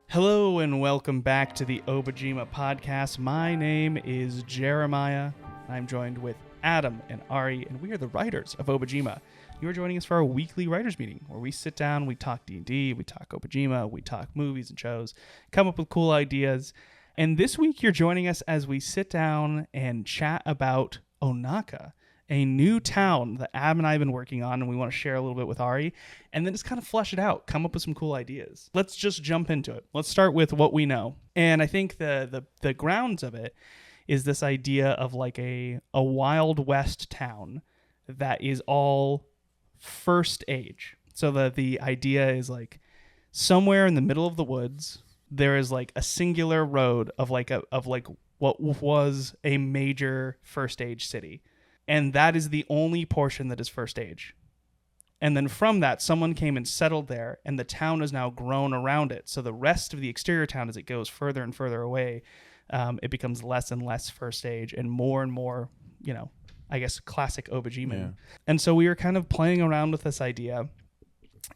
Hello and welcome back to the Obojima Podcast. My name is Jeremiah. I'm joined with Adam and Ari, and we are the writers of Obojima. You are joining us for our weekly writers meeting, where we sit down, we talk D&D, we talk Obojima, we talk movies and shows, come up with cool ideas. And this week you're joining us as we sit down and chat about Onaka, a new town that Ab and I have been working on, and we want to share a little bit with Ari, and then just kind of flesh it out, come up with some cool ideas. Let's just jump into it. Let's start with what we know. And I think the grounds of it is this idea of like a Wild West town that is all first age. So the idea is like somewhere in the middle of the woods, there is like a singular road of what was a major first age city. And that is the only portion that is first age. And then from that, someone came and settled there, and the town has now grown around it. So the rest of the exterior town, as it goes further and further away, it becomes less and less first age and more, I guess, classic Obojima. Yeah. And so we were kind of playing around with this idea,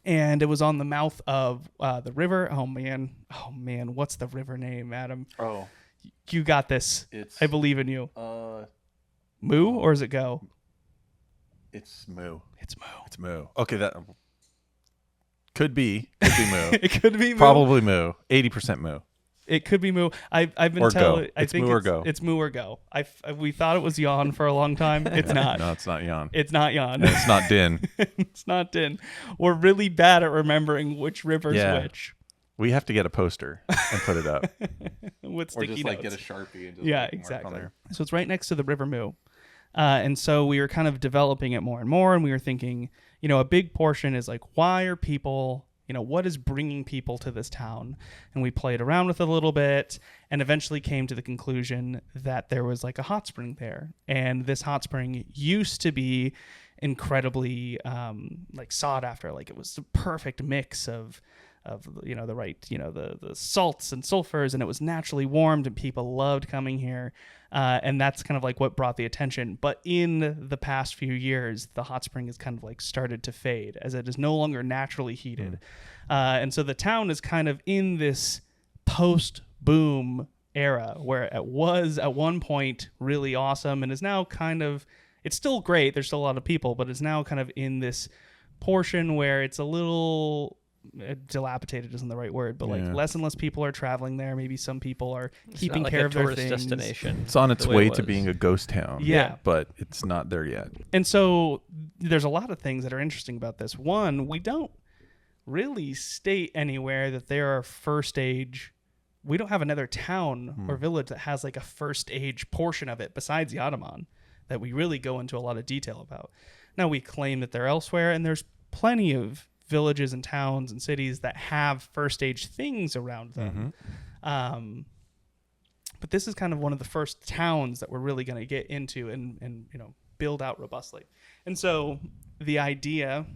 and it was on the mouth of the river. Oh man, what's the river name, Adam? Oh. You got this. I believe in you. Moo, or is it Go? It's Moo. It's Moo. It's Moo. Okay, that could be Moo. It could be Moo. Probably Moo. 80% Moo. It could be Moo. I've been or telling. Go. I it's think Moo or Go. It's Moo or Go. We thought it was Yawn for a long time. It's not. No, it's not Yawn. It's not Yawn. And it's not Din. It's not Din. We're really bad at remembering which river's which. We have to get a poster and put it up. With sticky or just notes. Get a Sharpie and just exactly. mark on there. So it's right next to the River Moo. And so we were kind of developing it more and more, and we were thinking, a big portion is like, why are people, what is bringing people to this town? And we played around with it a little bit and eventually came to the conclusion that there was like a hot spring there. And this hot spring used to be incredibly sought after. Like it was the perfect mix of the right, the salts and sulfurs, and it was naturally warmed and people loved coming here. And that's kind of like what brought the attention. But in the past few years, the hot spring has kind of like started to fade as it is no longer naturally heated. And so the town is kind of in this post-boom era where it was at one point really awesome and is now kind of, it's still great. There's still a lot of people, but it's now kind of in this portion where it's a little dilapidated isn't the right word, but like less and less people are traveling there. Maybe some people are keeping care of their things. Destination. It's on its way to being a ghost town. Yeah, but it's not there yet. And so there's a lot of things that are interesting about this. One, we don't really state anywhere that there are first age. We don't have another town or village that has like a first age portion of it besides Yadaman that we really go into a lot of detail about. Now we claim that they're elsewhere, and there's plenty of villages and towns and cities that have first age things around them. But this is kind of one of the first towns that we're really going to get into and build out robustly. And so the idea,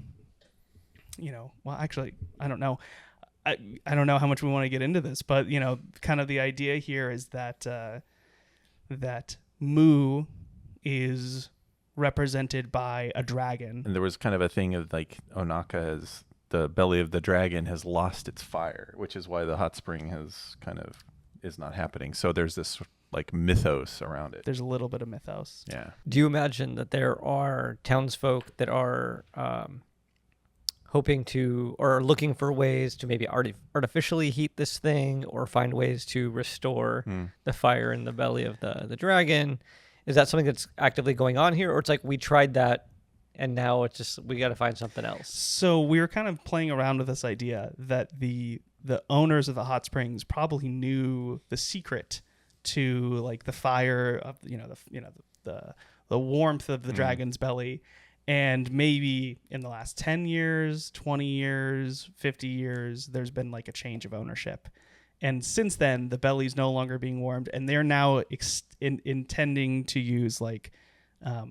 well, actually, I don't know. I don't know how much we want to get into this, but kind of the idea here is that that Moo is represented by a dragon. And there was kind of a thing of like Onaka has the belly of the dragon has lost its fire, which is why the hot spring is not happening. So there's this like mythos around it. There's a little bit of mythos. Yeah. Do you imagine that there are townsfolk that are hoping to or looking for ways to maybe artificially heat this thing or find ways to restore the fire in the belly of the dragon? Is that something that's actively going on here, or it's like we tried that and now it's just we got to find something else? So we were kind of playing around with this idea that the owners of the hot springs probably knew the secret to like the fire of the warmth of the dragon's belly, and maybe in the last 10 years, 20 years, 50 years, there's been like a change of ownership. And since then, the belly's no longer being warmed, and they're now intending to use like a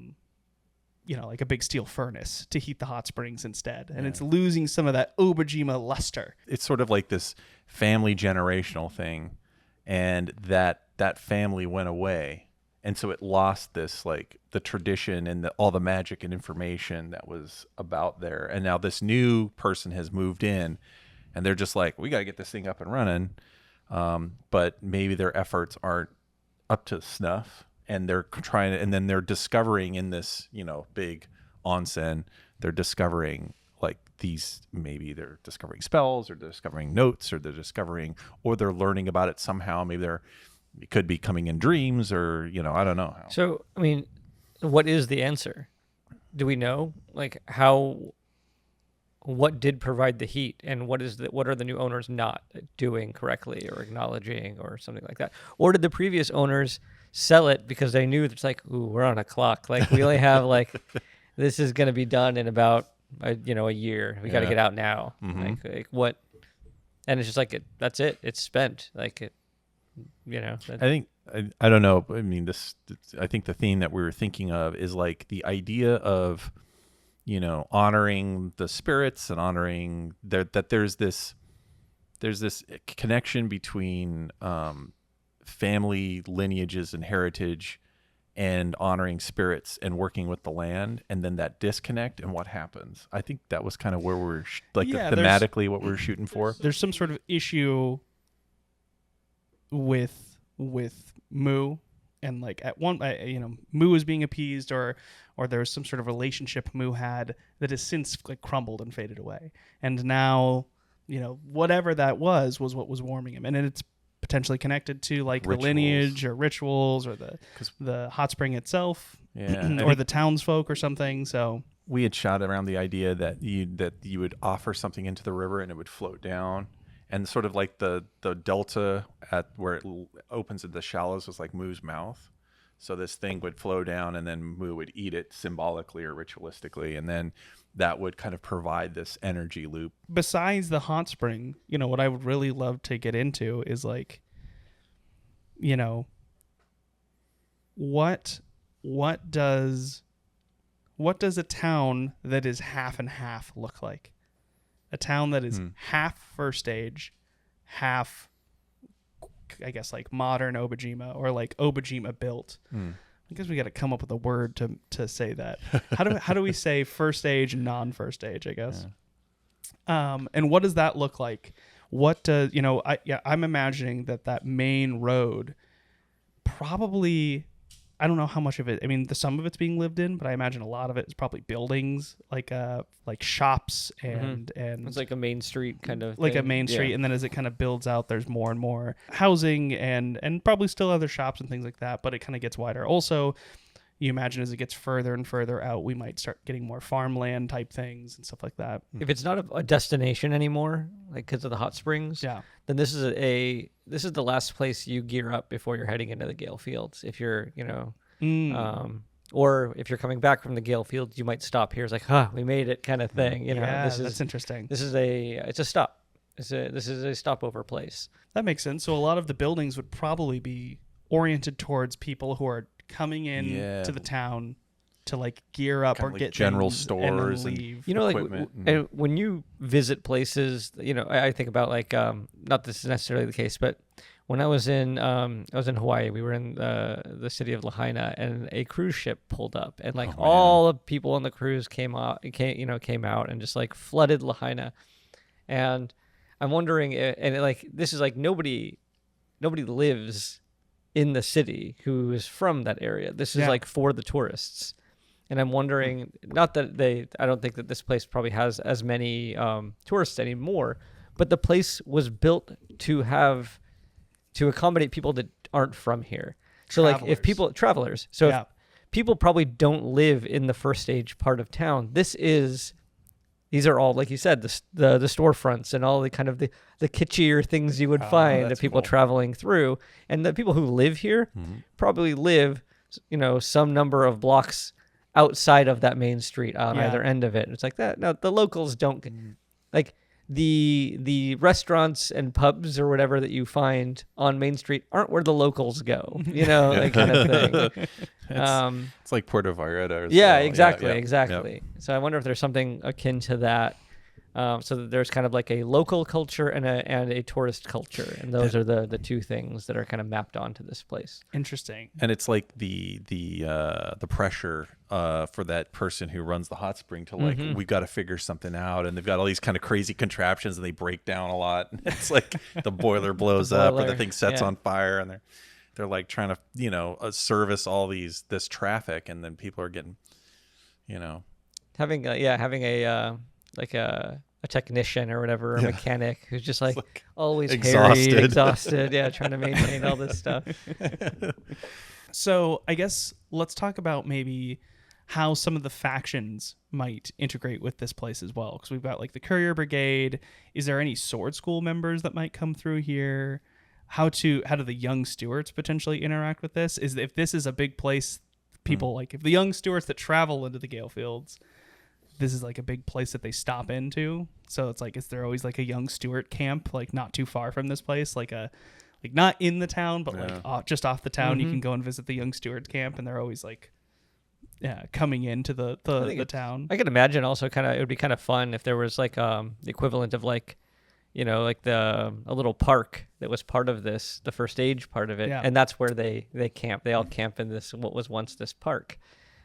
big steel furnace to heat the hot springs instead. And it's losing some of that Obojima luster. It's sort of like this family generational thing, and that family went away. And so it lost this, like, the tradition and all the magic and information that was about there. And now this new person has moved in, and they're just like, we got to get this thing up and running. But maybe their efforts aren't up to snuff, and they're trying to, and then they're discovering in this, big onsen, they're discovering like these, maybe they're discovering spells, or they're discovering notes, or they're learning about it somehow. Maybe it could be coming in dreams, or, I don't know how. So, I mean, what is the answer? Do we know? Like, what did provide the heat, and what are the new owners not doing correctly or acknowledging or something like that? Or did the previous owners sell it because they knew it's like, ooh, we're on a clock. Like, we only have like, this is going to be done in about, a year. We got to get out now. Mm-hmm. Like what? And it's just like, that's it. It's spent. Like it, I don't know. I mean, I think the theme that we were thinking of is like the idea of, honoring the spirits and honoring that there's this connection between family lineages and heritage and honoring spirits and working with the land, and then that disconnect and what happens. I think that was kind of where we're thematically what we're shooting for. There's some sort of issue with Moo, and like at one, Moo is being appeased, or there was some sort of relationship Moo had that has since like crumbled and faded away, and now whatever that was what was warming him, and it's potentially connected to like Rituals. the lineage or rituals, or the hot spring itself, Yeah, or the townsfolk or something. So we had shot around the idea that you would offer something into the river and it would float down. And sort of like the delta at where it opens at the shallows was like Moo's mouth. So this thing would flow down, and then Moo would eat it symbolically or ritualistically. And then that would kind of provide this energy loop. Besides the hot spring, what I would really love to get into is like, what does a town that is half and half look like? A town that is half first age, half, I guess, like modern Obojima, or like Obojima built. I guess we got to come up with a word to say that. How do we say first age and non-first age, I guess? Yeah. And what does that look like? What does, I'm imagining that main road probably, I don't know how much of it, I mean, some of it's being lived in, but I imagine a lot of it is probably buildings, like shops and it's like a main street kind of like thing. A main street. And then as it kind of builds out, there's more and more housing and probably still other shops and things like that, but it kind of gets wider. Also, you imagine as it gets further and further out, we might start getting more farmland type things and stuff like that. If it's not a destination anymore, like because of the hot springs, then this is the last place you gear up before you're heading into the Gale Fields. If you're, or if you're coming back from the Gale Fields, you might stop here. It's like, we made it, kind of thing. That's interesting. It's a stop. This is a stopover place. That makes sense. So a lot of the buildings would probably be oriented towards people who are coming in to the town to like gear up, kind or of get like general things stores and leave. And when you visit places, I think about like, not this is necessarily the case, but when I was in Hawaii, we were in the city of Lahaina, and a cruise ship pulled up, and like all the people on the cruise came out and just like flooded Lahaina. And I'm wondering, this is like nobody lives in the city who is from that area. This is like for the tourists. And I'm wondering, not that I don't think that this place probably has as many tourists anymore, but the place was built to accommodate people that aren't from here. So travelers. Like if travelers. So if people probably don't live in the first stage part of town, these are all, like you said, the storefronts and all the kind of the kitschier things you would find of people traveling through. And the people who live here probably live, some number of blocks outside of that main street on either end of it. And it's like that. Now, the locals don't, like the restaurants and pubs or whatever that you find on Main Street aren't where the locals go, that kind of thing. It's like Puerto Vallarta. Exactly. So I wonder if there's something akin to that So that there's kind of like a local culture and a tourist culture, and those are the two things that are kind of mapped onto this place. Interesting. And it's like the pressure for that person who runs the hot spring to like, we got to figure something out, and they've got all these kind of crazy contraptions, and they break down a lot. It's like the boiler blows up, or the thing sets on fire, and they're like trying to service all this traffic, and then people are getting having a technician or whatever, a mechanic who's just like always exhausted. Harried, exhausted, trying to maintain all this stuff. So I guess let's talk about maybe how some of the factions might integrate with this place as well, because we've got like the Courier Brigade. Is there any sword school members that might come through here? How do the young stewards potentially interact with this? If this is a big place, people like if the young stewards that travel into the Gale Fields, this is like a big place that they stop into. So it's like, is there always like a young steward camp, like not too far from this place, like not in the town, but like just off the town, you can go and visit the young steward camp, and they're always like, coming into the town. I could imagine also it would be kind of fun if there was like the equivalent of like, like a little park that was part of this, the first age part of it, and that's where they camp. They all camp in this what was once this park.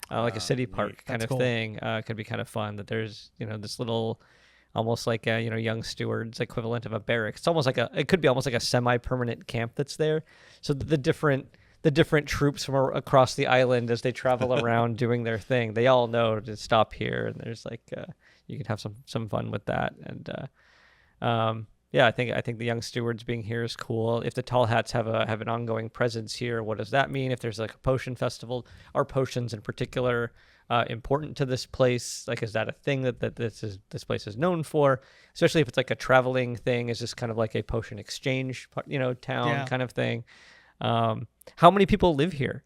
Like a city park kind of thing. Could be kind of fun that there's, this little, almost like a, young stewards equivalent of a barracks. It's almost like it could be almost like a semi-permanent camp that's there. So the different troops from across the island, as they travel around doing their thing, they all know to stop here. And there's like, you can have some fun with that. And, I think the young stewards being here is cool. If the Tall Hats have an ongoing presence here, what does that mean? If there's like a potion festival, are potions in particular important to this place? Like, is that a thing that this place is known for? Especially if it's like a traveling thing, is this kind of like a potion exchange, town kind of thing? How many people live here?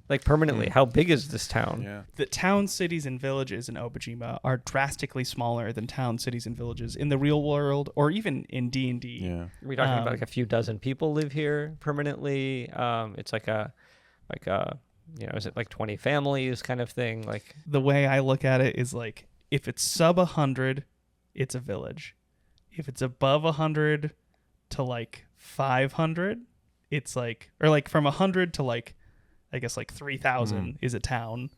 Like permanently, how big is this town? Yeah. The towns, cities, and villages in Obojima are drastically smaller than towns, cities, and villages in the real world, or even in D&D. Yeah. Are we talking about like a few dozen people live here permanently? It's like is it like 20 families kind of thing? Like, the way I look at it is like, if it's sub 100, it's a village. If it's above 100 to like 500, it's like, or like from 100 to like, I guess like 3,000 is a town,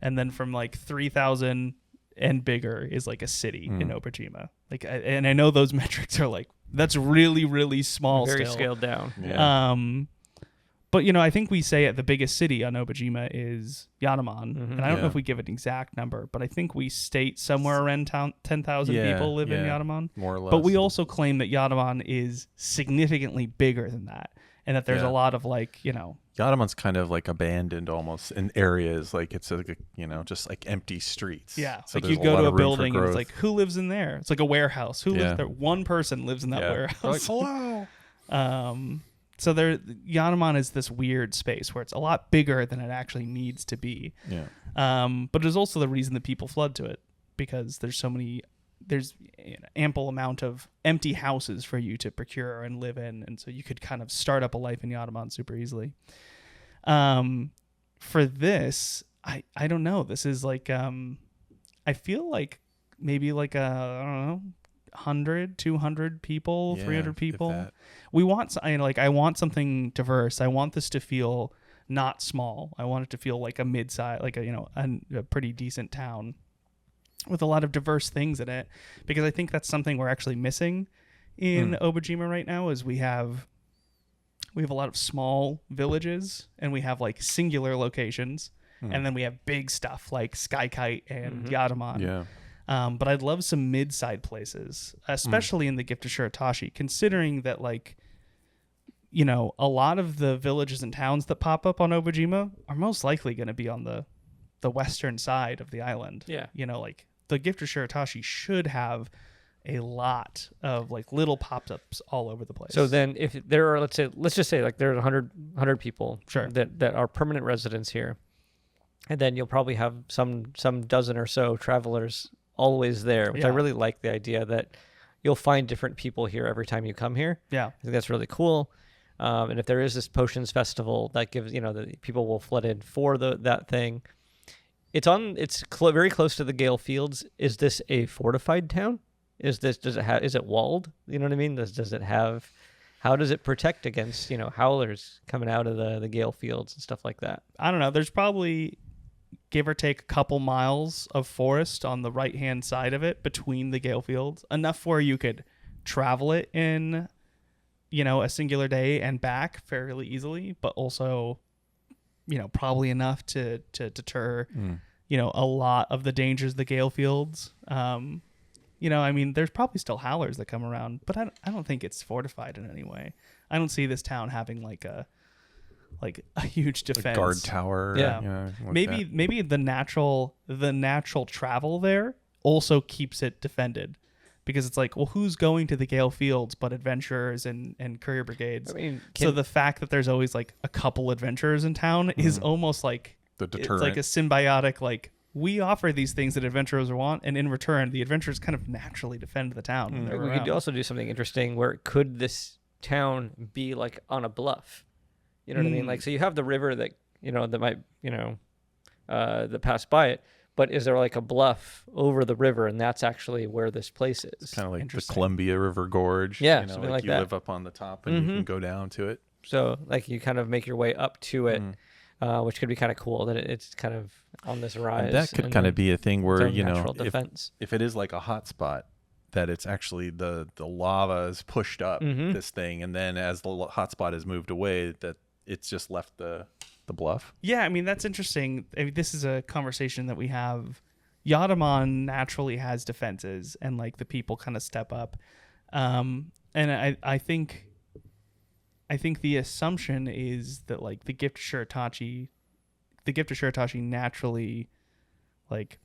and then from like 3,000 and bigger is like a city in Obojima. Like, and I know those metrics are like, that's really, really small, very still. scaled down. Yeah. But I think we say the biggest city on Obojima is Yanamon, and I don't know if we give an exact number, but I think we state somewhere around 10,000 people live in Yanamon. More or less. But we also claim that Yanamon is significantly bigger than that, and that there's a lot of like, Yadamon's kind of like abandoned almost in areas, like it's like just like empty streets. Yeah, so like you go to a building and it's like, who lives in there? It's like a warehouse. Who lives there? One person lives in that warehouse. Like, hello. So Yanamon is this weird space where it's a lot bigger than it actually needs to be. Yeah. But it is also the reason that people flood to it, because there's ample amount of empty houses for you to procure and live in, and so you could kind of start up a life in Yanamon super easily. For this, I don't know. This is like I feel like maybe like I don't know, 100, 200 people, 300 people. We want I want something diverse. I want this to feel not small. I want it to feel like a mid-size, like a pretty decent town with a lot of diverse things in it, because I think that's something we're actually missing in Obojima right now. Is we have a lot of small villages, and we have like singular locations, and then we have big stuff like Skykite and Yadamon. Yeah. But I'd love some mid-side places, especially in the Gift of Shiratashi, considering that like, a lot of the villages and towns that pop up on Obojima are most likely going to be on the western side of the island. Yeah. Like the Gift of Shiratashi should have a lot of like little pop-ups all over the place. So then if there are, let's just say like there's 100 people that are permanent residents here, and then you'll probably have some dozen or so travelers always there, which I really like the idea that you'll find different people here every time you come here. Yeah. I think that's really cool. And if there is this potions festival that gives, the people will flood in for that thing. It's very close to the Gale Fields. Is this a fortified town? Is it walled? You know what I mean? Does it have, how does it protect against, howlers coming out of the Gale fields and stuff like that? I don't know. There's probably, give or take, a couple miles of forest on the right-hand side of it between the Gale fields, enough where you could travel it in, a singular day and back fairly easily, but also, probably enough to deter, a lot of the dangers of the Gale fields. There's probably still howlers that come around, but I don't think it's fortified in any way. I don't see this town having like a huge defense, a guard tower. Yeah, maybe the natural travel there also keeps it defended, because it's like, well, who's going to the Gale fields but adventurers and courier brigades? So the fact that there's always like a couple adventurers in town is almost like the deterrent. It's like a symbiotic, like, we offer these things that adventurers want, and in return, the adventurers kind of naturally defend the town. We could also do something interesting where could this town be like on a bluff? You know what I mean? Like, so you have the river that, that might, that pass by it, but is there like a bluff over the river, and that's actually where this place is? It's kind of like the Columbia River Gorge. Yeah, something like you that. live up on the top and you can go down to it. So like you kind of make your way up to it. Which could be kind of cool that it's kind of on this rise. And that could kind of be a thing where, if it is like a hot spot, that it's actually the lava is pushed up this thing, and then as the hot spot is moved away, that it's just left the bluff. Yeah, that's interesting. This is a conversation that we have. Yadamon naturally has defenses, and like the people kind of step up. And I think the assumption is that like the gift of Shiratashi naturally like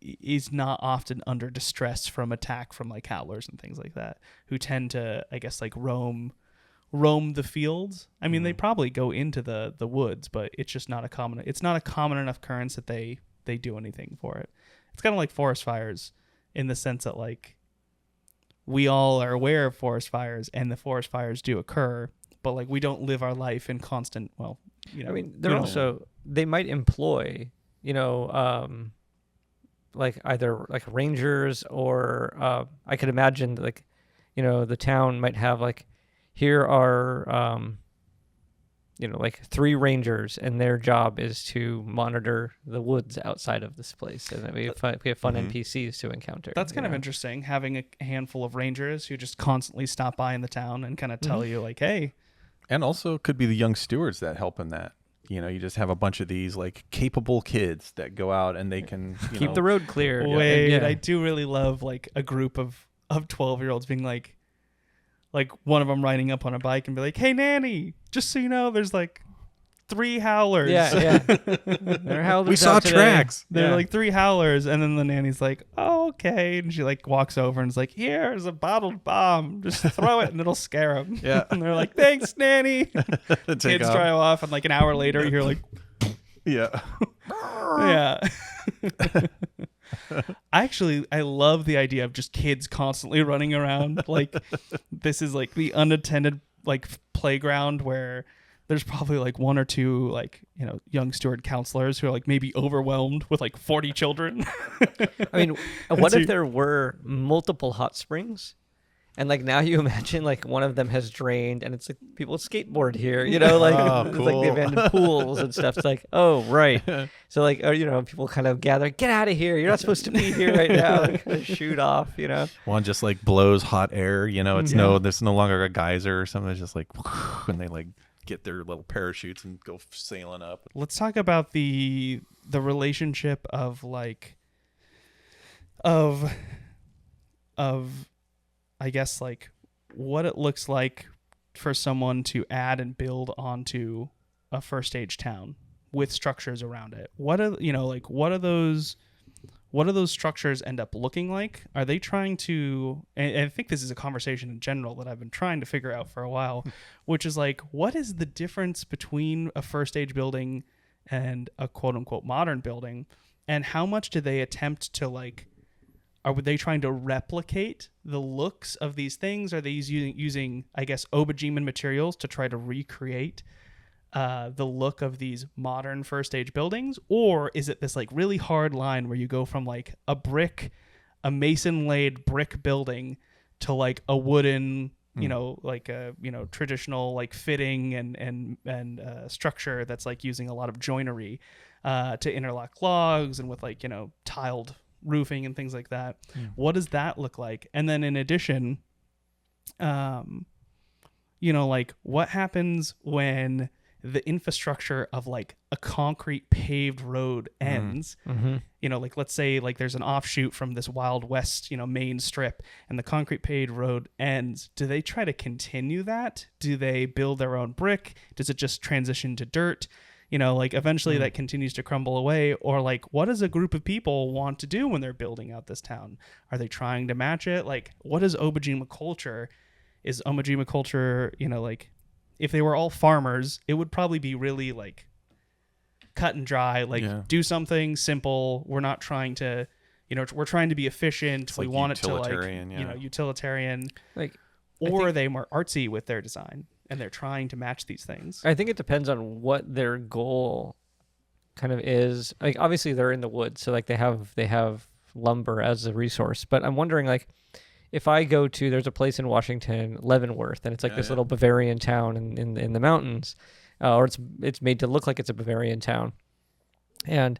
is not often under distress from attack from like howlers and things like that, who tend to, I guess, like roam the fields. They probably go into the woods, but it's just not a common enough occurrence that they do anything for it. It's kind of like forest fires in the sense that like we all are aware of forest fires, and the forest fires do occur, but like we don't live our life in constant, they might employ, like either like rangers or I could imagine like, the town might have like, here are, like 3 rangers, and their job is to monitor the woods outside of this place, and then we have fun NPCs to encounter. That's kind of interesting, having a handful of rangers who just constantly stop by in the town and kind of tell you like, hey. And also could be the young stewards that help in that. You just have a bunch of these like capable kids that go out and they can keep the road clear. Wait, I do really love like a group of 12-year-olds being like one of them riding up on a bike and be like, hey, nanny, just so you know, there's like 3 howlers. Yeah. There are howlers. We saw tracks. They're like 3 howlers. And then the nanny's like, oh, okay. And she like walks over and is like, here's a bottled bomb. Just throw it and it'll scare them. Yeah. And they're like, thanks, nanny. Kids drive off. And like an hour later, you hear like, yeah. Yeah. I love the idea of just kids constantly running around. Like, this is like the unattended like playground where there's probably like 1 or 2 like, young steward counselors who are like maybe overwhelmed with like 40 children. What if there were multiple hot springs? And like now you imagine like one of them has drained, and it's like people skateboard here, like it's like the abandoned pools and stuff. It's like, oh right. So like, people kind of gather, get out of here. You're not supposed to be here right now. And kind of shoot off, One just like blows hot air. It's there's no longer a geyser or something. It's just like, and they like get their little parachutes and go sailing up. Let's talk about the relationship of like of I guess like what it looks like for someone to add and build onto a first stage town with structures around it. What are those structures end up looking like? Are they trying to, and I think this is a conversation in general that I've been trying to figure out for a while, which is like, what is the difference between a first stage building and a quote unquote modern building? And how much do they attempt to like, are they trying to replicate the looks of these things? Are they using, I guess, Obojiman materials to try to recreate the look of these modern first stage buildings? Or is it this like really hard line where you go from like a brick a mason laid brick building to like a wooden, like a traditional like fitting and structure that's like using a lot of joinery to interlock logs and with like tiled roofing and things like that. What does that look like? And then in addition, like what happens when the infrastructure of like a concrete paved road ends? Like let's say like there's an offshoot from this Wild West main strip, and the concrete paved road ends. Do they try to continue that? Do they build their own brick? Does it just transition to dirt? Like eventually that continues to crumble away. Or like, what does a group of people want to do when they're building out this town? Are they trying to match it? Like, what is Obojima culture? Is Obojima culture, like, if they were all farmers, it would probably be really like cut and dry, like do something simple. We're not trying to, we're trying to be efficient. It's we like want it to like, utilitarian, utilitarian. Like, or are they more artsy with their design and they're trying to match these things? I think it depends on what their goal kind of is. Like obviously they're in the woods, so like they have lumber as a resource. But I'm wondering, like, if I go to, there's a place in Washington, Leavenworth, and it's like this little Bavarian town in the mountains, or it's made to look like it's a Bavarian town. And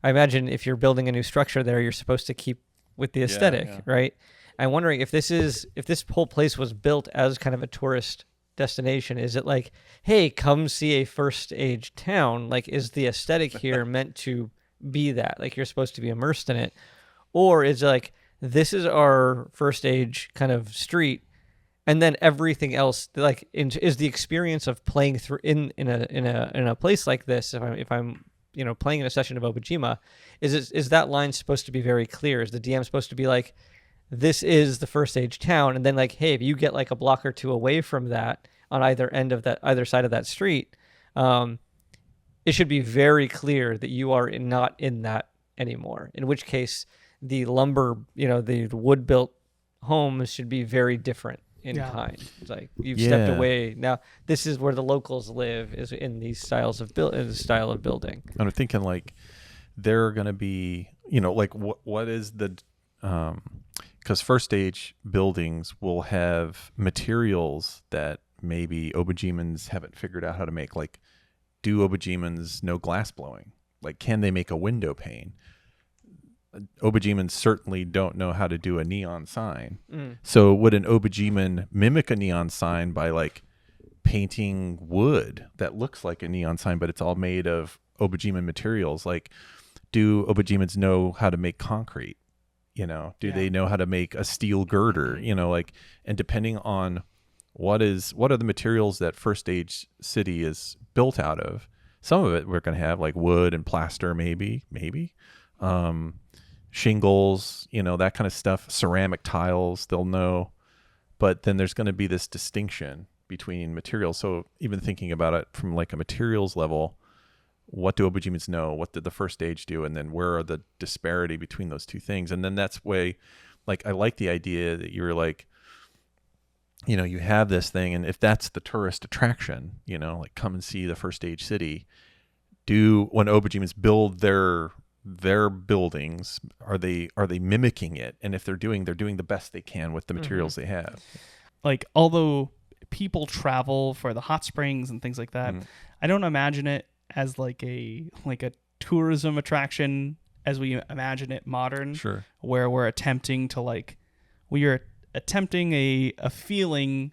I imagine if you're building a new structure there, you're supposed to keep with the aesthetic, right? I'm wondering if this whole place was built as kind of a tourist destination. Is it like, hey, come see a first age town? Like, is the aesthetic here meant to be that? Like, you're supposed to be immersed in it? Or is it like, this is our first age kind of street, and then everything else like is the experience of playing through in a place like this? If I'm playing in a session of Obojima, is that line supposed to be very clear? Is the DM supposed to be like, this is the first age town, and then like, hey, if you get like a block or two away from that on either side of that street, it should be very clear that you are not in that anymore. In which case, the lumber, the wood built homes should be very different in kind. It's like you've stepped away. Now this is where the locals live, is in these style of building. And I'm thinking like they're going to be, like what is the, because first stage buildings will have materials that maybe Obojimans haven't figured out how to make. Like, do Obojimans know glass blowing? Like, can they make a window pane? Obojimans certainly don't know how to do a neon sign. So would an Obojiman mimic a neon sign by like painting wood that looks like a neon sign, but it's all made of Obojiman materials? Like, do Obojimans know how to make concrete? Do they know how to make a steel girder? Like, and depending on what are the materials that first stage city is built out of, some of it we're going to have like wood and plaster, maybe, shingles, that kind of stuff, ceramic tiles, they'll know. But then there's going to be this distinction between materials. So even thinking about it from like a materials level, what do Obojimans know? What did the first stage do? And then where are the disparity between those two things? And then that's way, like, I like the idea that you're like, you have this thing, and if that's the tourist attraction, like come and see the first stage city, when Obojimans build their buildings, are they mimicking it? And if they're doing the best they can with the materials they have. Like, although people travel for the hot springs and things like that, I don't imagine it as like a tourism attraction as we imagine it modern. Sure. Where we're attempting to we are attempting a feeling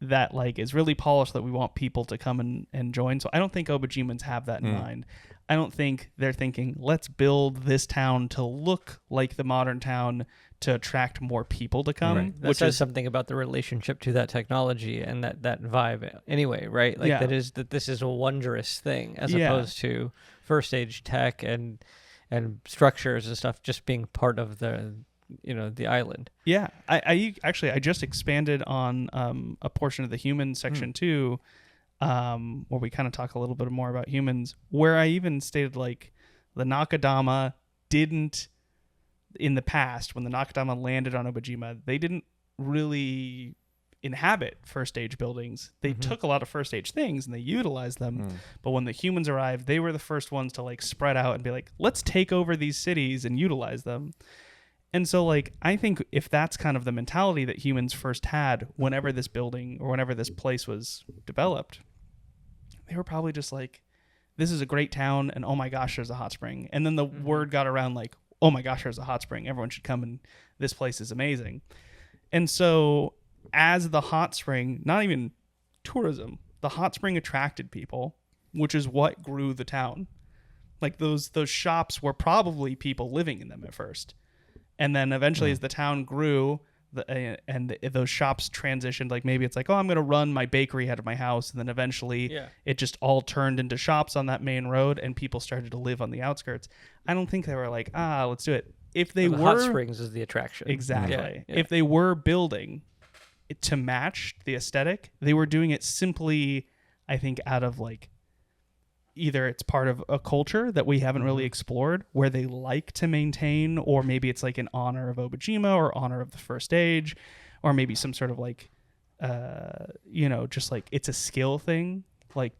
that like is really polished that we want people to come and join. So I don't think Obojimans have that in mind. I don't think they're thinking, let's build this town to look like the modern town to attract more people to come. Right. That says something about the relationship to that technology and that vibe anyway, right? Like that this is a wondrous thing as opposed to first stage tech and structures and stuff just being part of the island. Yeah. I just expanded on a portion of the human section too, where we kind of talk a little bit more about humans, where I even stated like the Nakadama didn't, in the past, when the Nakadama landed on Obojima, they didn't really inhabit first stage buildings. They took a lot of first stage things and they utilized them. But when the humans arrived, they were the first ones to like spread out and be like, let's take over these cities and utilize them. And so, like, I think if that's kind of the mentality that humans first had whenever this building or whenever this place was developed, they were probably just like, this is a great town, and oh my gosh, there's a hot spring. And then the word got around like, oh my gosh, there's a hot spring. Everyone should come, and this place is amazing. And so as the hot spring, not even tourism, the hot spring attracted people, which is what grew the town. Like those shops were probably people living in them at first. And then eventually as the town grew, those shops transitioned, like maybe it's like, oh, I'm going to run my bakery out of my house. And then eventually it just all turned into shops on that main road, and people started to live on the outskirts. I don't think they were like, let's do it. If they were, hot springs is the attraction. Exactly. If they were building it to match the aesthetic, they were doing it simply, I think, out of like, either it's part of a culture that we haven't really explored where they like to maintain, or maybe it's like in honor of Obojima or honor of the first age, or maybe some sort of like, just like it's a skill thing. Like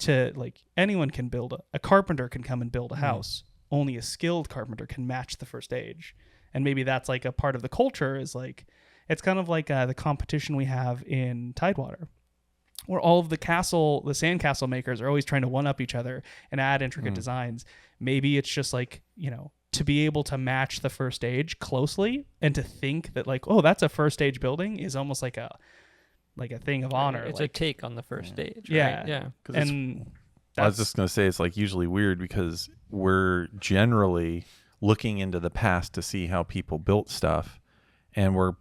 anyone can build a carpenter can come and build a house. Only a skilled carpenter can match the first age. And maybe that's like a part of the culture is like, it's kind of like the competition we have in Tidewater, where all of the sandcastle makers are always trying to one up each other and add intricate designs. Maybe it's just like, to be able to match the first stage closely, and to think that like, oh, that's a first stage building is almost like a thing of honor. It's like, a take on the first stage. Right? Yeah. And I was just going to say, it's like usually weird because we're generally looking into the past to see how people built stuff, and we're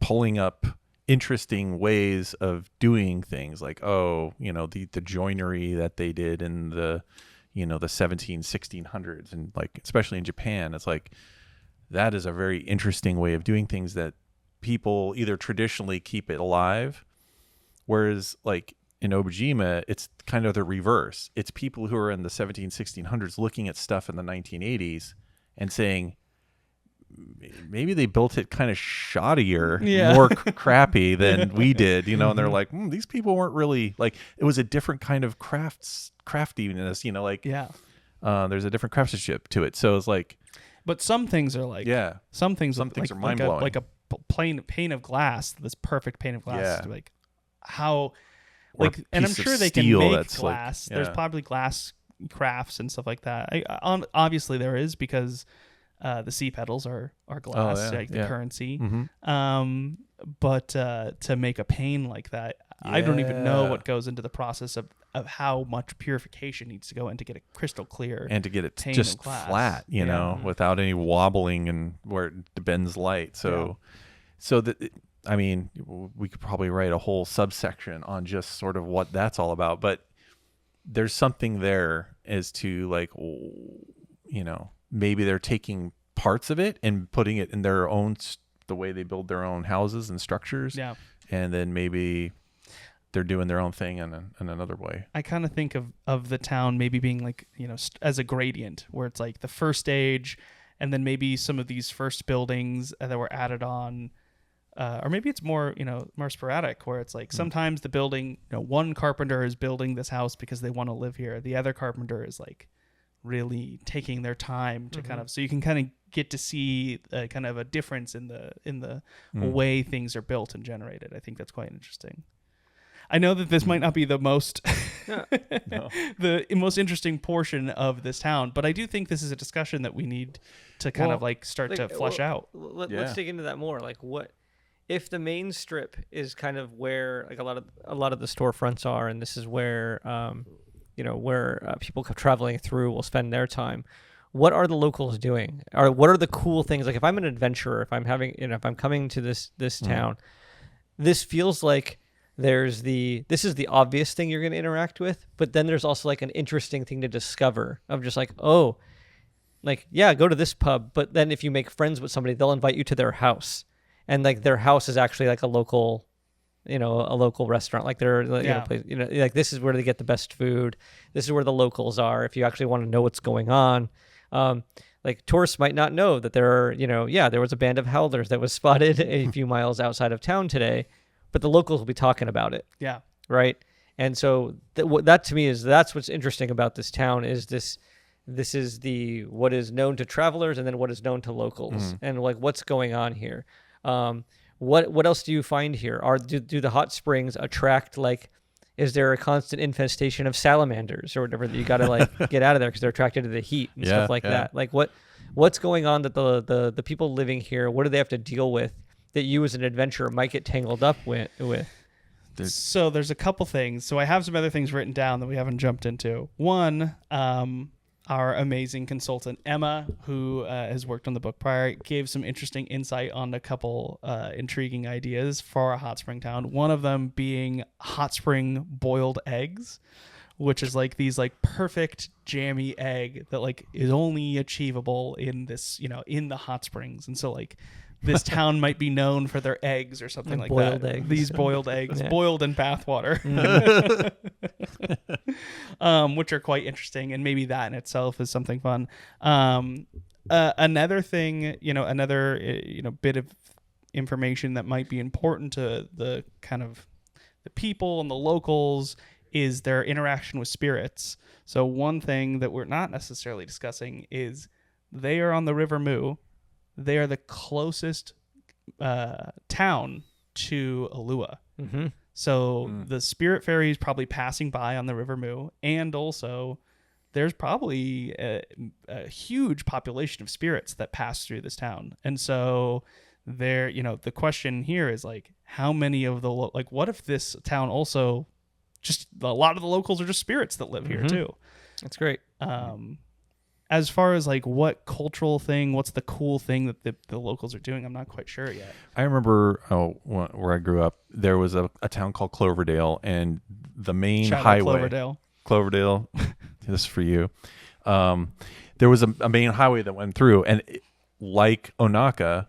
pulling up interesting ways of doing things, like the joinery that they did in the 1600s, and like especially in Japan, it's like that is a very interesting way of doing things that people either traditionally keep it alive, whereas like in Obojima it's kind of the reverse. It's people who are in the 1600s looking at stuff in the 1980s and saying, maybe they built it kind of shoddier, more crappy than we did, and they're like, these people weren't really like, it was a different kind of craftiness, there's a different craftsmanship to it. So it's like, but some things are like, some things are mind blowing, like a pane of glass, this perfect pane of glass, like how, like, and I'm sure they can make glass. Like, there's probably glass crafts and stuff like that. Obviously there is, because the sea petals are glass, like the currency. But to make a pane like that, I don't even know what goes into the process of how much purification needs to go in to get it crystal clear and to get it just flat, without any wobbling and where it bends light. So that, I mean, we could probably write a whole subsection on just sort of what that's all about. But there's something there as to like, maybe they're taking parts of it and putting it in their own, the way they build their own houses and structures. Yeah. And then maybe they're doing their own thing in another way. I kind of think of the town maybe being like, as a gradient, where it's like the first stage, and then maybe some of these first buildings that were added on, or maybe it's more, more sporadic, where it's like sometimes the building, one carpenter is building this house because they want to live here. The other carpenter is like really taking their time to kind of, so you can kind of get to see kind of a difference in the way things are built and generated. I think that's quite interesting. I know that this might not be the most the most interesting portion of this town, but I do think this is a discussion that we need to kind of like start to flesh out. Let's dig into that more. Like, what if the main strip is kind of where like a lot of the storefronts are, and this is where where people traveling through will spend their time. What are the locals doing? Or what are the cool things? Like, if I'm an adventurer, if I'm if I'm coming to this town, this feels like this is the obvious thing you're going to interact with, but then there's also like an interesting thing to discover of just like, go to this pub, but then if you make friends with somebody, they'll invite you to their house, and like their house is actually like a local restaurant. Like they're place, like this is where they get the best food. This is where the locals are. If you actually want to know what's going on, like tourists might not know that there are, there was a band of howlers that was spotted a few miles outside of town today, but the locals will be talking about it. Yeah. Right. And so that to me that's what's interesting about this town, is this is what is known to travelers and then what is known to locals, and like what's going on here. What else do you find here? Do the hot springs attract, like, is there a constant infestation of salamanders or whatever that you got to like get out of there because they're attracted to the heat and stuff like that? Like what's going on that the people living here, what do they have to deal with that you as an adventurer might get tangled up with? So there's a couple things. So I have some other things written down that we haven't jumped into. One, our amazing consultant, Emma, who has worked on the book prior, gave some interesting insight on a couple intriguing ideas for a hot spring town. One of them being hot spring boiled eggs, which is like these like perfect jammy egg that like is only achievable in this, in the hot springs. And so like this town might be known for their eggs or something like boiled that. Eggs. These boiled eggs, boiled in bathwater, which are quite interesting. And maybe that in itself is something fun. Another thing, another bit of information that might be important to the kind of the people and the locals is their interaction with spirits. So one thing that we're not necessarily discussing is they are on the River Moo. They are the closest town to Alua. Mm-hmm. So the spirit ferry is probably passing by on the River Moo. And also there's probably a huge population of spirits that pass through this town. And so there, the question here is like, how many of the, what if this town also just a lot of the locals are just spirits that live here too? That's great. As far as like what cultural thing, what's the cool thing that the locals are doing, I'm not quite sure yet. I remember where I grew up, there was a town called Cloverdale, and the main highway. Cloverdale, this is for you. There was a main highway that went through, and like Onaka,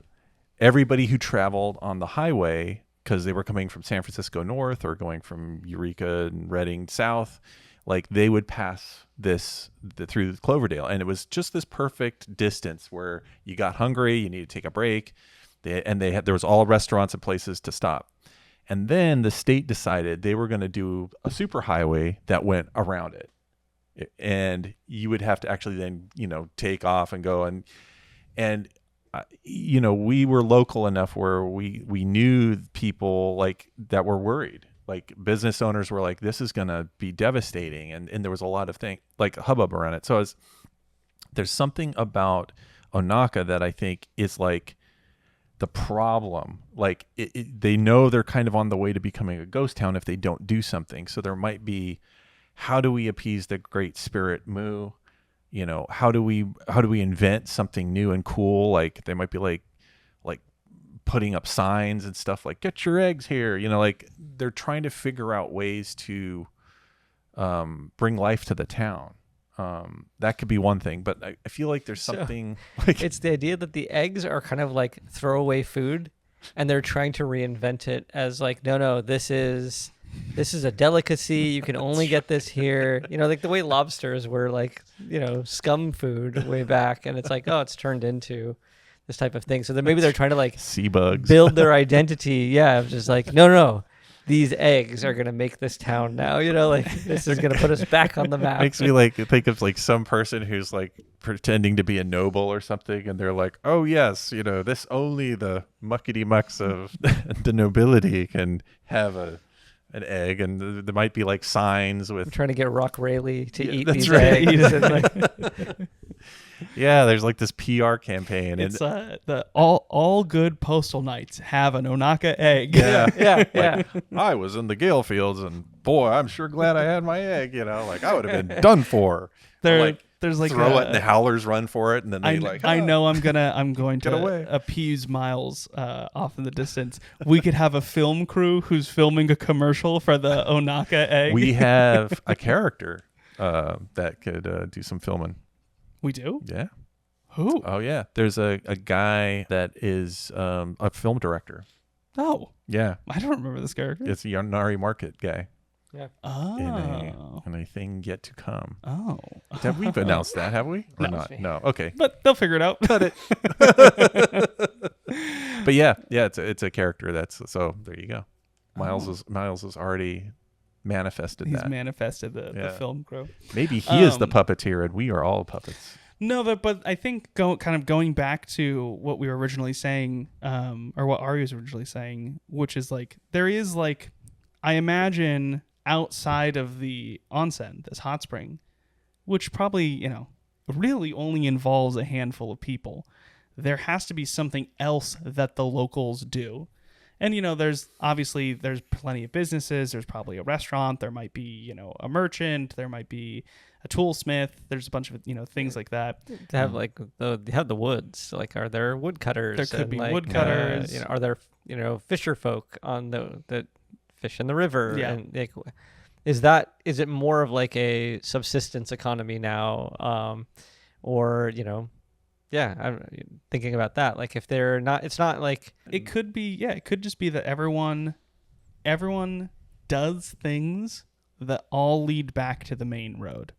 everybody who traveled on the highway, because they were coming from San Francisco north or going from Eureka and Redding south, like they would pass through Cloverdale, and it was just this perfect distance where you got hungry, you needed to take a break, there was all restaurants and places to stop. And then the state decided they were going to do a super highway that went around it, and you would have to actually then take off and go and we were local enough where we knew people like that were worried. Like business owners were like, this is going to be devastating. And there was a lot of things like hubbub around it. So there's something about Onaka that I think is like the problem. Like they know they're kind of on the way to becoming a ghost town if they don't do something. So there might be, how do we appease the great spirit Moo? How do we invent something new and cool? Like they might be like putting up signs and stuff like, get your eggs here. Like they're trying to figure out ways to bring life to the town. That could be one thing, but I feel like there's something like it's the idea that the eggs are kind of like throwaway food, and they're trying to reinvent it as like, no, this is a delicacy. You can only get this here. Like the way lobsters were like, scum food way back, and it's like, oh, it's turned into this type of thing. So then maybe they're trying to like sea bugs build their identity. Yeah, of just like, no, these eggs are gonna make this town now. Like this is gonna put us back on the map. Makes me like think of like some person who's like pretending to be a noble or something, and they're like, oh yes, this only the muckety mucks of the nobility can have an egg, and there might be like signs with I'm trying to get Rock Rayleigh to eat that's these right. eggs. And like, yeah, there's like this PR campaign. It's the all good postal knights have an Onaka egg. yeah. I was in the Gale Fields, and boy, I'm sure glad I had my egg. Like I would have been done for. There's like throw it, and the howlers run for it, and then they I know I'm going Get to away. appease Miles off in the distance. We could have a film crew who's filming a commercial for the Onaka egg. We have a character that could do some filming. We do? Yeah. Who? Oh yeah. There's a guy that is a film director. Oh. Yeah. I don't remember this character. It's a Yanari Market guy. yeah. Oh. In a thing yet to come. Oh. Have we announced that, have we? Or No. not? No. Okay. But they'll figure it out. Cut it. But yeah, it's a character so there you go. Miles is already manifested He's that. manifested the film crew. Maybe he is the puppeteer and we are all puppets. No, but I think going back to what we were originally saying, or what Ari was originally saying, which is like there is like, I imagine outside of the onsen, this hot spring, which probably really only involves a handful of people, there has to be something else that the locals do. And, there's plenty of businesses. There's probably a restaurant. There might be, a merchant. There might be a toolsmith. There's a bunch of, things like that. They have they have the woods. Like, are there woodcutters? There could be like, woodcutters. Are there, fisher folk on that fish in the river? Yeah. And like, is it more of like a subsistence economy now? Or, yeah, I'm thinking about that. Like if they're not, it's not like it could be. Yeah, it could just be that everyone does things that all lead back to the main road.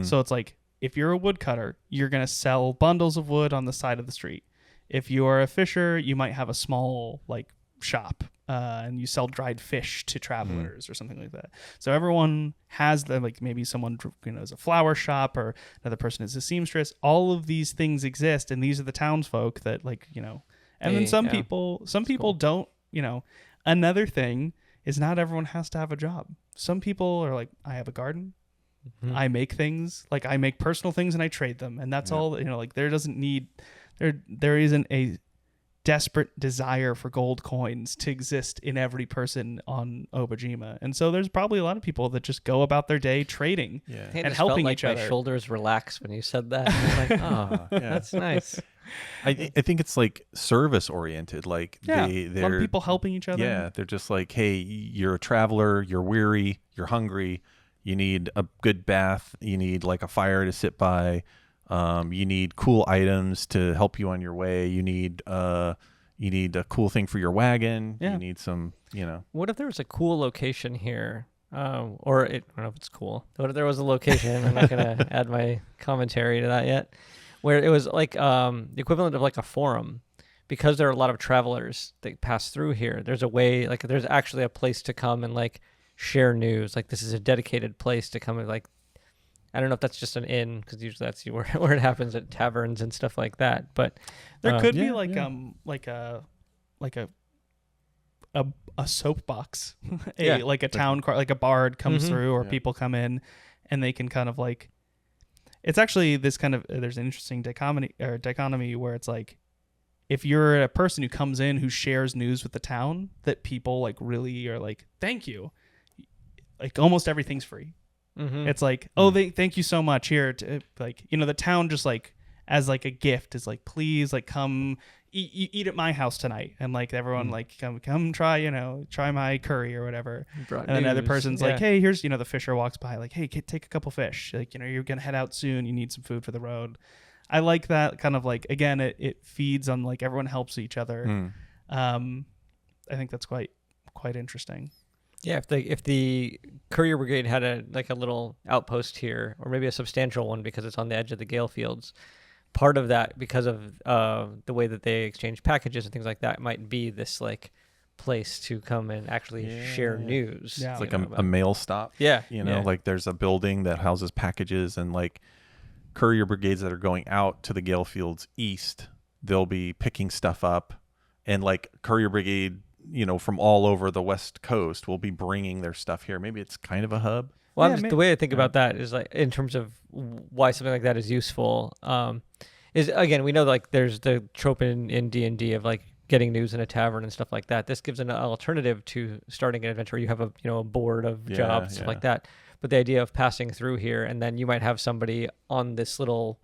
So it's like if you're a woodcutter, you're gonna sell bundles of wood on the side of the street. If you're a fisher, you might have a small like shop and you sell dried fish to travelers or something like that. So everyone has like maybe someone is a flower shop or another person is a seamstress. All of these things exist, and these are the townsfolk that like and then some people don't. Another thing is not everyone has to have a job. Some people are like, I have a garden. I make things, like I make personal things and I trade them, and that's all. Like there isn't a desperate desire for gold coins to exist in every person on Obojima, and so there's probably a lot of people that just go about their day trading and helping each other. My shoulders relax when you said that. I'm like, oh, that's nice. I think it's like service oriented. Like they're a lot of people helping each other. Yeah, they're just like, hey, you're a traveler, you're weary, you're hungry, you need a good bath, you need like a fire to sit by. You need cool items to help you on your way. You need a cool thing for your wagon. Yeah. You need some, What if there was a cool location here? I don't know if it's cool. What if there was a location? I'm not going to add my commentary to that yet. Where it was like the equivalent of like a forum, because there are a lot of travelers that pass through here. There's a way, like there's actually a place to come and like share news. Like this is a dedicated place to come and like. I don't know if that's just an inn, because usually that's where it happens at taverns and stuff like that. But there could be like a soapbox, like a town car, like a bard comes through, or people come in, and they can kind of like. It's actually this kind of there's an interesting dichotomy where it's like, if you're a person who comes in who shares news with the town, that people like really are like, thank you, like almost everything's free. It's like, thank you so much here to, like, the town just like as like a gift is like, please like come eat at my house tonight, and like everyone like come try my curry or whatever. And then another person's like, hey, here's the fisher walks by like, hey, take a couple fish, like you're gonna head out soon, you need some food for the road. I like that kind of like, again, it feeds on like everyone helps each other. I think that's quite interesting. Yeah, if the courier brigade had a little outpost here, or maybe a substantial one because it's on the edge of the Gale Fields, part of that, because of the way that they exchange packages and things like that, might be this like place to come and actually share news. Yeah. It's like a mail stop. Yeah. Like there's a building that houses packages, and like courier brigades that are going out to the Gale Fields east, they'll be picking stuff up, and like courier brigade from all over the West Coast will be bringing their stuff here. Maybe it's kind of a hub. Well, the way I think about that is like in terms of why something like that is useful. Is again, we know like there's the trope in D&D of like getting news in a tavern and stuff like that. This gives an alternative to starting an adventure. You have a board of jobs and stuff like that. But the idea of passing through here, and then you might have somebody on this little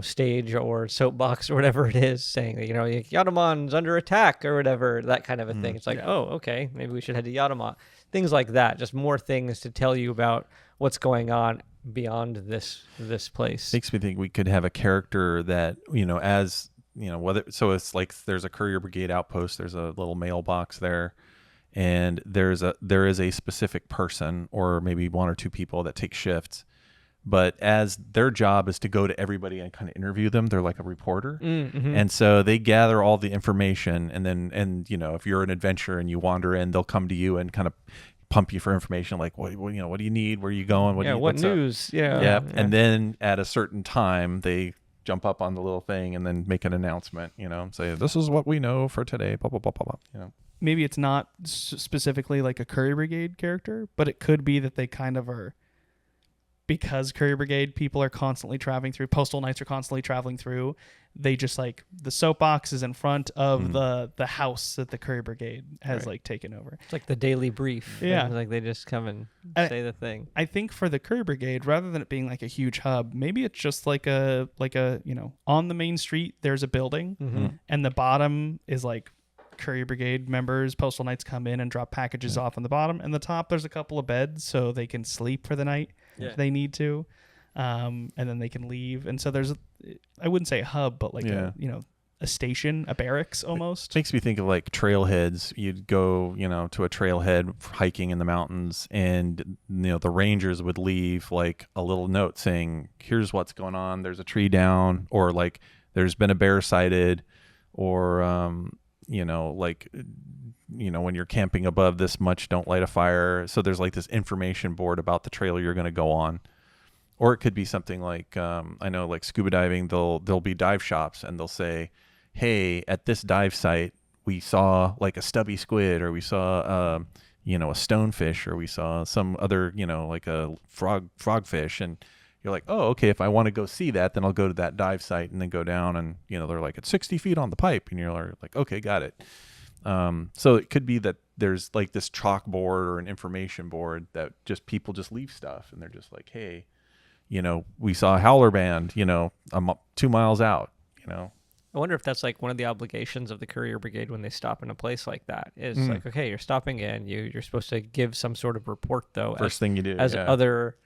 stage or soapbox or whatever it is saying that, Yatamon's under attack or whatever, that kind of a thing. It's like, oh, okay, maybe we should head to Yatamon. Things like that. Just more things to tell you about what's going on beyond this place. Makes me think we could have a character that, so it's like there's a courier brigade outpost, there's a little mailbox there, and there is a specific person or maybe one or two people that take shifts. But as their job is to go to everybody and kind of interview them, they're like a reporter. And so they gather all the information, and if you're an adventurer and you wander in, they'll come to you and kind of pump you for information, like what do you need, where are you going, what what's up? news? Yeah. And then at a certain time they jump up on the little thing and then make an announcement, say this is what we know for today, blah blah blah blah blah. Maybe it's not specifically like a Courier Brigade character, but it could be that they kind of are, because Courier Brigade people are constantly traveling through, Postal Knights are constantly traveling through, they just like the soapbox is in front of the house that the Courier Brigade has like taken over. It's like the daily brief. Yeah. Like they just come and say the thing. I think for the Courier Brigade, rather than it being like a huge hub, maybe it's just like a on the main street there's a building and the bottom is like Courier Brigade members, Postal Knights come in and drop packages off on the bottom, and the top there's a couple of beds so they can sleep for the night if they need to, and then they can leave. And so there's I wouldn't say a hub, but like a station, a barracks almost. Makes me think of like trailheads. You'd go to a trailhead hiking in the mountains, and the rangers would leave like a little note saying here's what's going on, there's a tree down, or like there's been a bear sighted, or when you're camping above this much, don't light a fire. So there's like this information board about the trail you're going to go on. Or it could be something like, I know like scuba diving, there'll be dive shops and they'll say, hey, at this dive site, we saw like a stubby squid, or we saw, a stonefish, or we saw some other, like a frogfish. And you're like, oh, okay, if I want to go see that, then I'll go to that dive site and then go down and, they're like, it's 60 feet on the pipe. And you're like, okay, got it. So it could be that there's like this chalkboard or an information board that just people just leave stuff. And they're just like, hey, we saw a howler band, I'm 2 miles out, I wonder if that's like one of the obligations of the Courier Brigade when they stop in a place like that is like, okay, you're stopping in, you're supposed to give some sort of report though. First thing you do. As other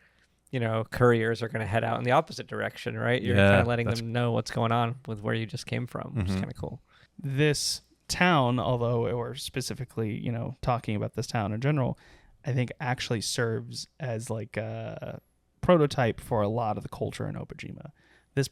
couriers are going to head out in the opposite direction, right? You're kind of letting them know what's going on with where you just came from, which is kind of cool. This town, although, or specifically, talking about this town in general, I think actually serves as like a prototype for a lot of the culture in Obojima. This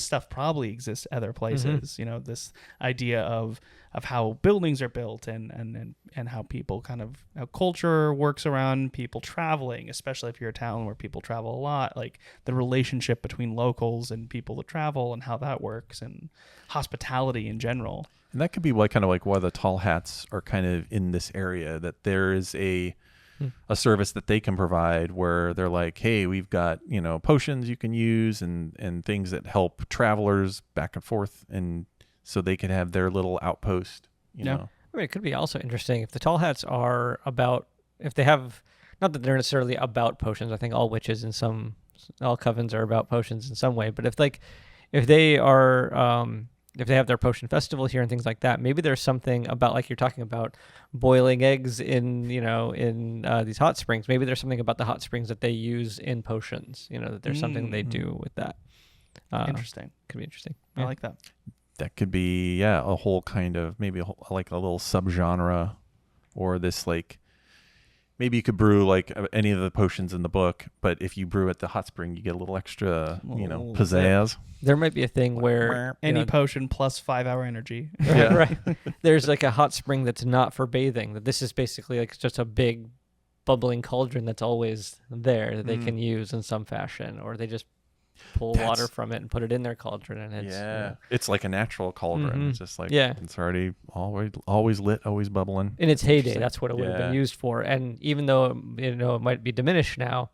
stuff probably exists other places. This idea of how buildings are built and how people how culture works around people traveling, especially if you're a town where people travel a lot, like the relationship between locals and people that travel and how that works, and hospitality in general. And that could be kind of like why the Tall Hats are kind of in this area, that there is a service that they can provide where they're like, hey, we've got, potions you can use and things that help travelers back and forth. And so they can have their little outpost, you know. I mean, it could be also interesting if the Tall Hats are if they have, not that they're necessarily about potions. I think all witches all covens are about potions in some way. But if they are, if they have their potion festival here and things like that, maybe there's something about, like you're talking about boiling eggs in these hot springs. Maybe there's something about the hot springs that they use in potions, that there's something they do with that. Interesting. Could be interesting. I like that. That could be, a whole kind of, maybe like a little subgenre, or this like, maybe you could brew like any of the potions in the book, but if you brew at the hot spring, you get a little extra, pizzazz. There might be a thing where any potion plus 5-hour energy. Yeah. Right. There's like a hot spring that's not for bathing. That this is basically like just a big bubbling cauldron that's always there that they can use in some fashion, or they just pull water from it and put it in their cauldron, and it's it's like a natural cauldron. It's just like it's already always lit, always bubbling. In its heyday, that's what it would have been used for. And even though it might be diminished now,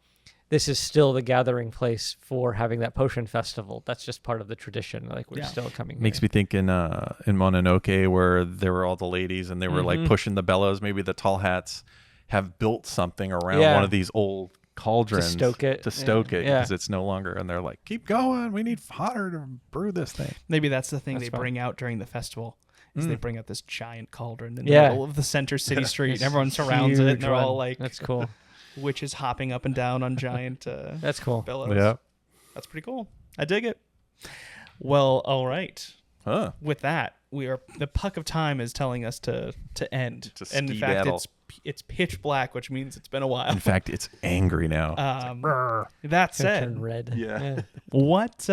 this is still the gathering place for having that potion festival. That's just part of the tradition. Like we're still coming. Makes me think in Mononoke, where there were all the ladies and they were like pushing the bellows. Maybe the Tall Hats have built something around one of these old cauldrons to stoke it because it's no longer, and they're like, keep going, we need hotter to brew this thing. Maybe that's the thing they bring out during the festival is they bring out this giant cauldron in the middle of the center city street, and everyone surrounds it, and they're all like, that's cool. Witches hopping up and down on giant that's cool billows. That's pretty cool. I dig it. Well, all right. With that, the puck of time is telling us to end. And in fact, it's pitch black, which means it's been a while. In fact, it's angry now. That said, turn red. Yeah. What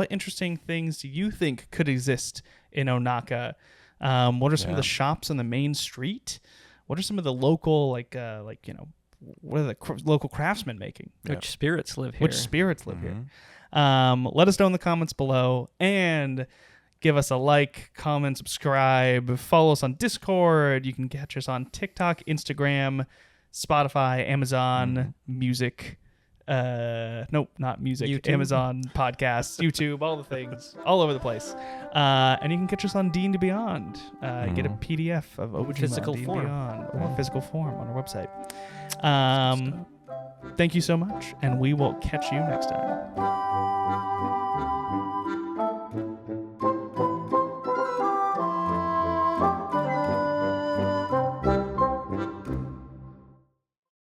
interesting things do you think could exist in Onaka? What are some of the shops on the main street? what are some of the local what are the local craftsmen making? Which spirits live here? Which spirits live here? Let us know in the comments below, and give us a like, comment, subscribe, follow us on Discord. You can catch us on TikTok, Instagram, Spotify, Amazon Music. Nope, not music. YouTube. Amazon Podcasts, YouTube, all the things, all over the place. And you can catch us on D&D Beyond. Get a PDF of Obojima Physical D&D form. Beyond, or physical form on our website. Thank you so much, and we will catch you next time.